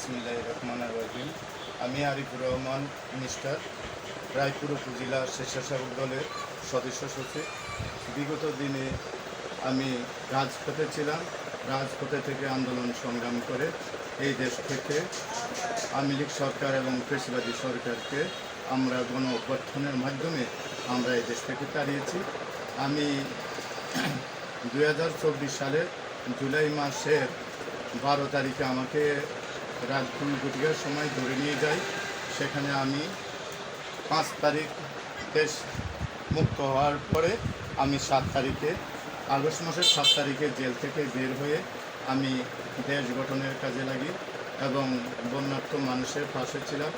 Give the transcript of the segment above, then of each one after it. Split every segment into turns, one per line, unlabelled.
বিসমিল্লাহির রহমানির রহিম। আমি আরিফুর রহমান মিস্টার রায়পুর উপজেলা স্বেচ্ছাসেবক দলের সদস্য সচিব। বিগত দিনে আমি রাজপথে ছিলাম। রাজপথে থেকে আন্দোলন সংগ্রাম করে এই দেশ থেকে আওয়ামী লীগ সরকার এবং ফ্যাসিবাদী সরকারকে আমরা গণ অভ্যুত্থানের মাধ্যমে আমরা এই দেশ থেকে তাড়িয়েছি। আমি 2024 সালের জুলাই মাসের 12 তারিখে আমাকে রাত 2 সময় ধরে নিয়ে যায়। সেখানে আমি 5 তারিখ দেশ মুক্ত হওয়ার পরে আমি 7 তারিখে আগস্ট মাসের 7 তারিখে জেল থেকে বের হয়ে আমি দেশ গঠনের কাজে লাগি এবং বন্যার্থ মানুষের পাশে ছিলাম।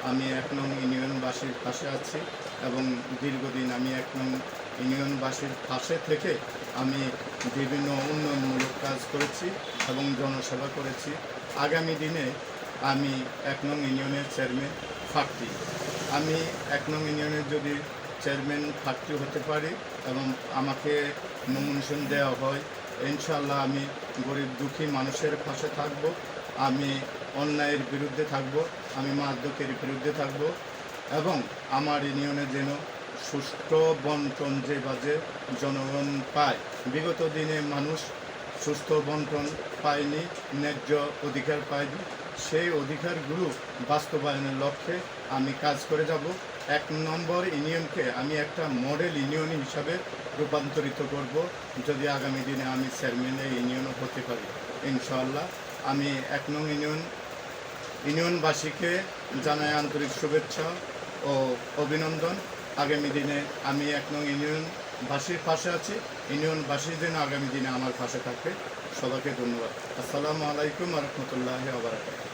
আমি 1 নং ইউনিয়নবাসীর পাশে আছি এবং দীর্ঘদিন আমি 1 নং ইউনিয়নবাসীর পাশে থেকে আমি বিভিন্ন উন্নয়নমূলক কাজ করেছি এবং জনসেবা করেছি। আগামী দিনে আমি 1 নং ইউনিয়নের চেয়ারম্যান প্রার্থী। আমি 1 নং ইউনিয়নের যদি চেয়ারম্যান প্রার্থী হতে পারি এবং আমাকে নমিনেশন দেওয়া হয়, ইনশাআল্লাহ আমি গরিব দুঃখী মানুষের পাশে থাকব। আমি অন্যায়ের বিরুদ্ধে থাকব, আমি মাদকের বিরুদ্ধে থাকব এবং আমার ইউনিয়নে যেন সুষ্ঠু বন্টন যে বাজে জনগণ পায়। বিগত দিনে মানুষ সুস্থ বন্টন পায়নি, ন্যায্য অধিকার পায়নি। সেই অধিকারগুলো বাস্তবায়নের লক্ষ্যে আমি কাজ করে যাব। 1 নম্বর ইউনিয়নকে আমি একটা মডেল ইউনিয়ন হিসাবে রূপান্তরিত করব যদি আগামী দিনে আমি চেয়ারম্যানের ইউনিয়নও হতে পারি। ইনশাআল্লাহ আমি 1 নং ইউনিয়নবাসীকে জানাই আন্তরিক শুভেচ্ছা ও অভিনন্দন। আগামী দিনে আমি 1 নং ইউনিয়নবাসীর পাশে আছি। ইউনিয়নবাসী যেন আগামী দিনে আমার পাশে থাকবে। সবাইকে ধন্যবাদ। আসসালামু আলাইকুম ওয়া রাহমাতুল্লাহি ওয়া বারাকাতুহু।